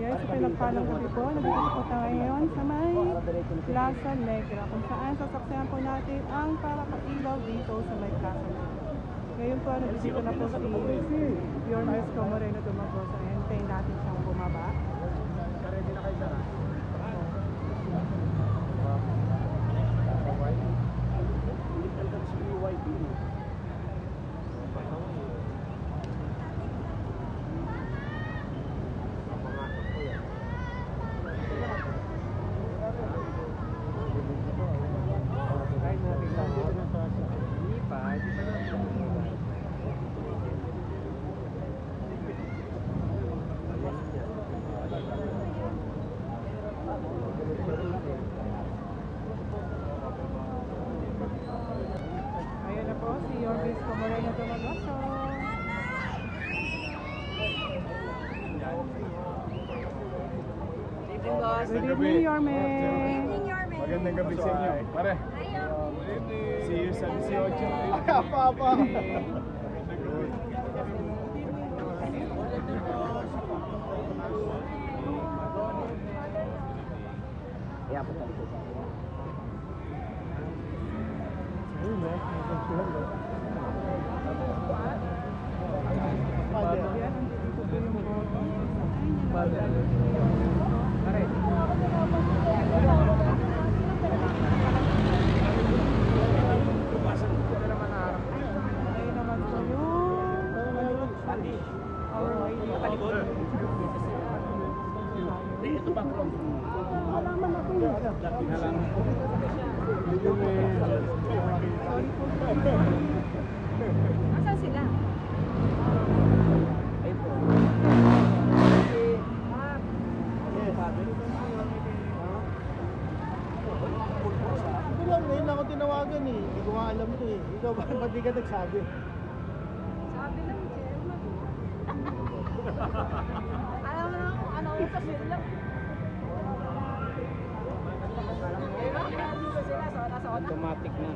Guys, sa pinagpalang gabi po, nandito po tayo ngayon sa may Plaza Negra, kung saan sasaksihan po natin ang Parakailaw dito sa may Plaza Negra. Ngayon po, nandito na po si Pure Mesco Moreno Dumago. So, hintayin natin siyang bumaba. Ready na kayo, sir? Ayan na po si Pure Mesco Moreno Dumago. Good evening, Yorme. Magandang gabi sa inyo. Pare. See you sa 18. Apa. Ya, betul. Nasaan sila? Ngayon ako tinawagan eh. Hindi ko nga alam ito eh. Ikaw ba? Ba't di ka nagsabi? Sabi lang, Jel. Alam mo na kung ano usap nila. Automatic na.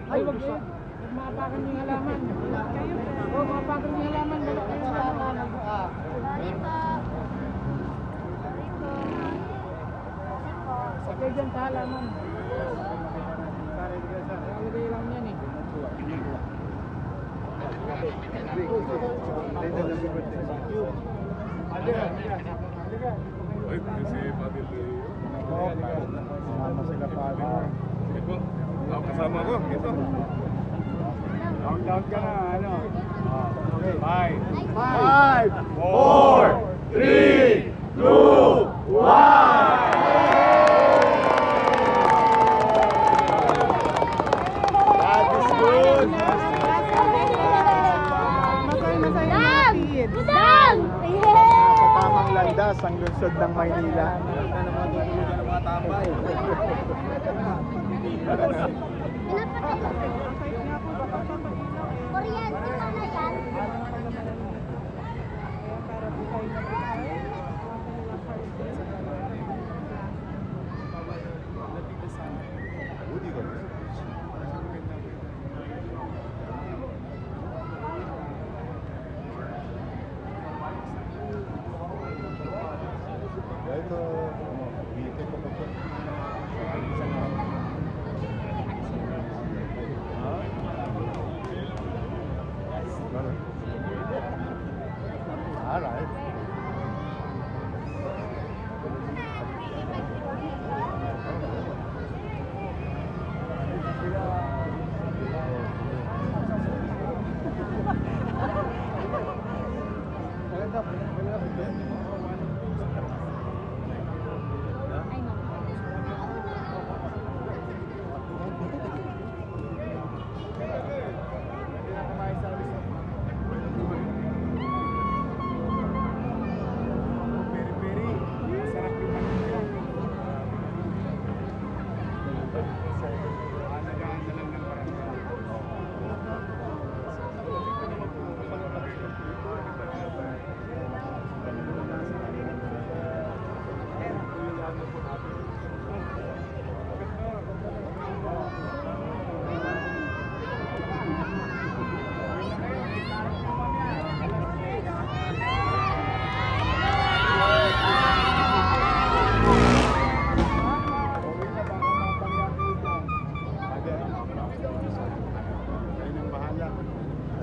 Ay, wag eh. Mapakan yung halaman. Kayo, mapakan yung halaman. Wala kayo sa halaman. Sakay dyan sa halaman. Nakalagay lang yan eh. Ay, kasi Fadil Sama sila pa. ito, kasama ko, ito. Countdown ka na, ano? Okay. 5, 4, 3, 2, 1! That is good! Masaya. Sa tamang landas ang lungsod ng Maynila. mga tambay. Kuryente pala yan. Alright.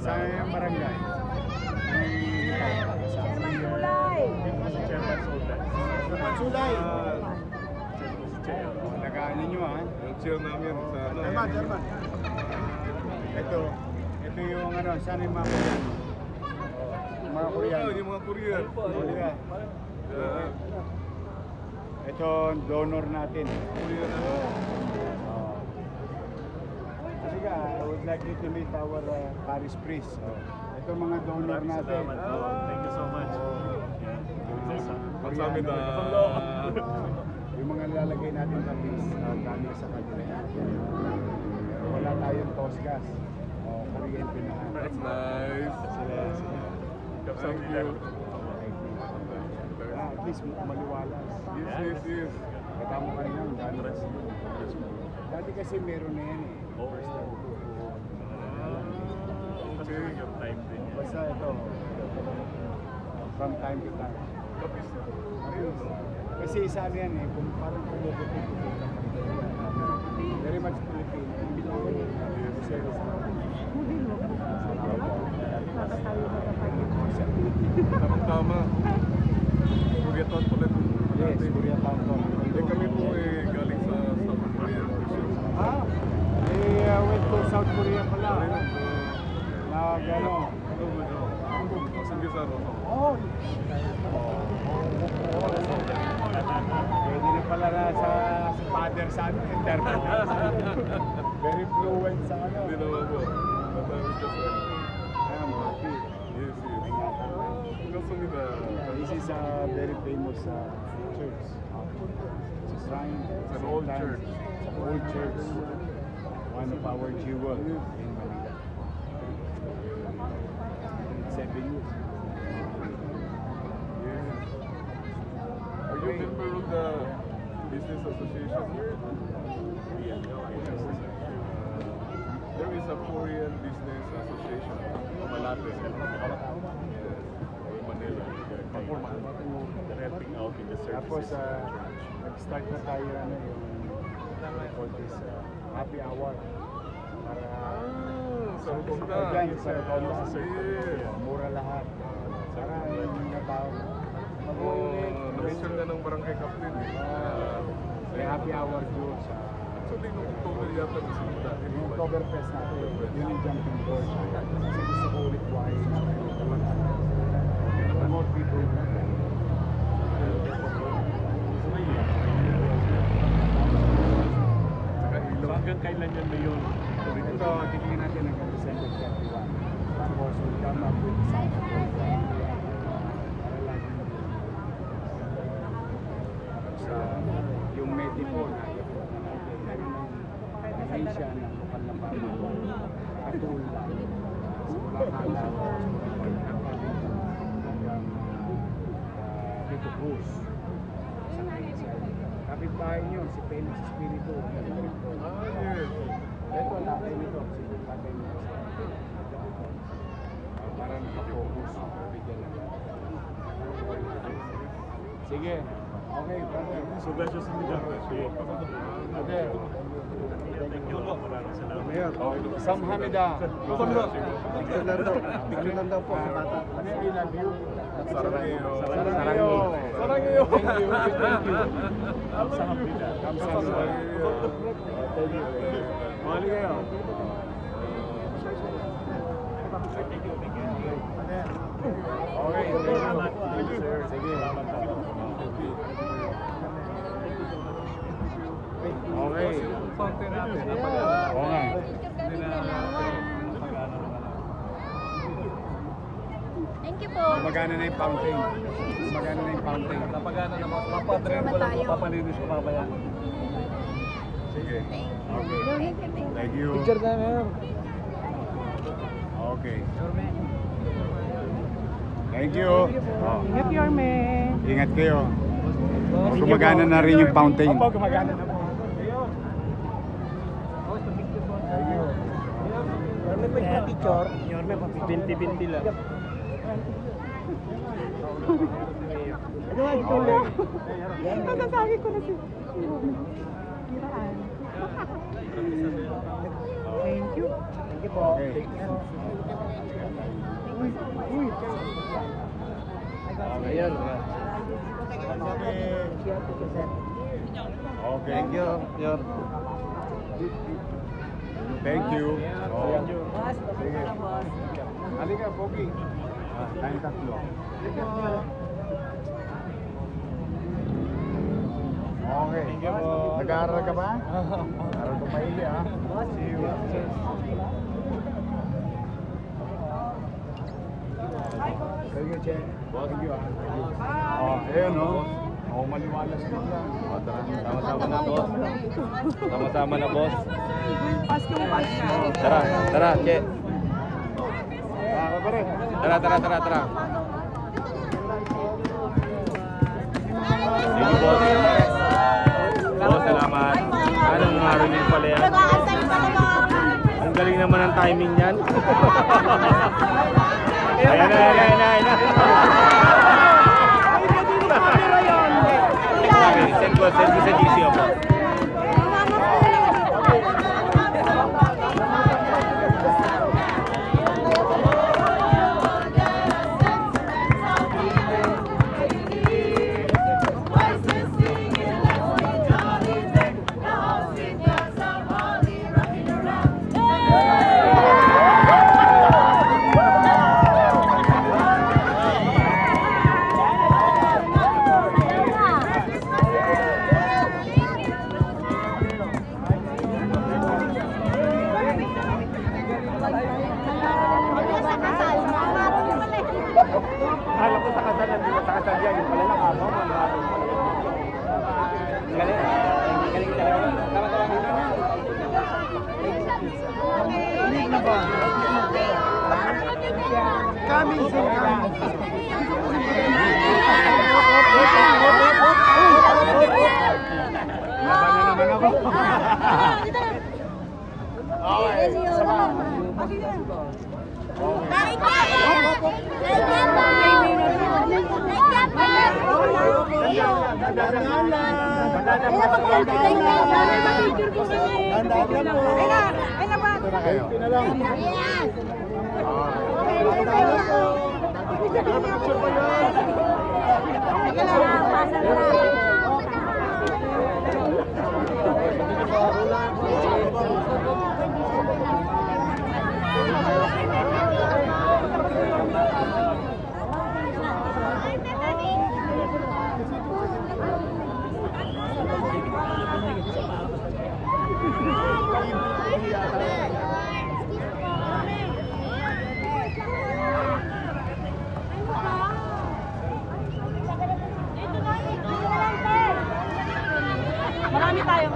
Saan yung barangay? Chairman Kulay. Chairman Sulay. Nagaan ninyo ha? Yung chair namin sa ano. Chairman. Ito yung ano, saan yung mga Korean? Mga Korean. Yung mga Korean. Korean. Ito, donor natin. Korean ano. Kasi ka, I would like you to meet our Paris priest. Ito mga donor natin. Thank you so much. Masabi na. Yung mga lalagay natin kami gamit sa kanila. Pero wala tayong tosgas. Kuryente na. That's nice. Thank you. At least maliwalas. Yes. Kata mo kanina ang gano'n. Dati kasi meron na yan eh. Kasi yung time din. Basta ito, from time to time. Kasi isa ano yan eh, kung parang kumukutin very much Filipino. Tama. Koreatown pala ito. Yes, Koreatown po. Kami po galing sa South Korea. They went to South Korea pala. Gano'n. Sige sa ano. Pwede na pala na sa father sa ano, internet. Very fluent sa ano. Hindi naman po. Matawid ka sa... I'm happy. Yes. Kasi nila... This is a very famous church. It's a shrine. It's an old church. It's an old church. One of our jewel in Manila. 7 years. Yes. Are you a member of the business association here? There is a Korean business association. Malapit. Manila. Helping out in the Tapos, services. nag-start na tayo ano, yung called this happy hour. Para Sa Rutonda. Dyan, sa Rotonda. Yes. Mura lahat. Para yung mga tao. Na-mention na ng barangay captain. May happy hour doon sa Actually, nung October yata nagsimula. yung Oktoberfest natin. Yun yung jumping board. Kasi gusto ko ulit wine. More people. So hanggang kailan yan na yun? Ito, titingnan natin hanggang December 31. Tapos, we'll come up with something. Para lagi sa yung Medipo na Asia na lokal na pamalo. Katula. Simula Kalaw. Hanggang Tito Cruz. Kapitbahay nyo, si Felix Espiritu. Yes. Ito, natin ito. Tatay nito. Para nakafocus. Sige. Okay, brother. So bless you sa mga. Okay. Thank you po. Maraming salamat. Mayor, Samhamida. Picture lang daw po sa bata. I love you. Sarangeo. Sarangeo. Sarangeo. Thank you. Thank you. Kamsahamnida. Kamsahamnida. Thank you. Mahali kayo. Okay. Salamat. Thank you, sir. Sige. Okay. Fountain natin. Oo nga. Thank you po. Magana na yung fountain. Magana na yung fountain. Napagana naman. Papadrin ko lang. Papalinis ko mamaya. Sige. Okay. Thank you. Picture na ngayon. Okay. Thank you. Oh, Ingat, Yorme. ingat kayo. Gumagana na rin yung fountain. Opo, gumagana na po. Thank you. Yorme po yung picture. Yorme po, 20-20 lang. Okay. Nasasabi ko na si Kiraan. Thank you. Thank you po. Okay. Ayun. Okay. Thank you, Yor. Thank you. Oh. Thank you. Sige. Halika, Pogi. Tayong tatlo. Okay. Thank you po. Nag-aaral ka ba? Aral ko maili, ha? See you. Thank you, Che. Thank you, ha? Oh, ayun, no? Oh, maliwalas din lang. Sama-sama na, boss. Sama-sama na, boss. Paskong pasko. Tara, tara, Che. Pare. Tara. Thank you, boss. Boss, salamat. Anong marinig pala yan? Ang galing naman ang timing niyan. Ayan na. Send ko sa GC ako. Akala ko sa kasal, hindi ko sa kasal yan. Yung pala nakama, galing talaga. Coming soon, Laban na naman ako. Okay, sama. Marami tayo.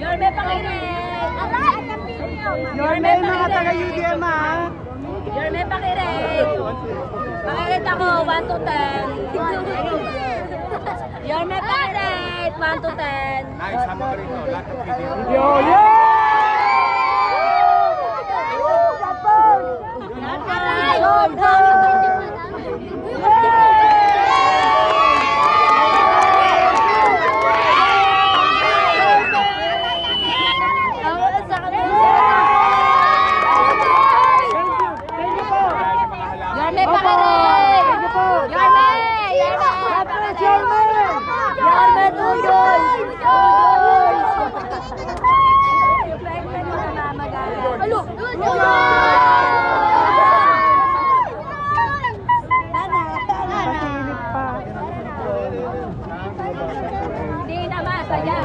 Yorme Pakiret! Yorme, mga taga-UDM, ha? Yorme Pakiret! Pakiret ako, 1 to 10. Yorme Pakiret, 1 to 10. Nice, sama ka rito. Lahat ng video. Yorme Pakiret! Yorme! Yorme Tuyoy! Alo! Pasilip pa. Hindi naman, sadya.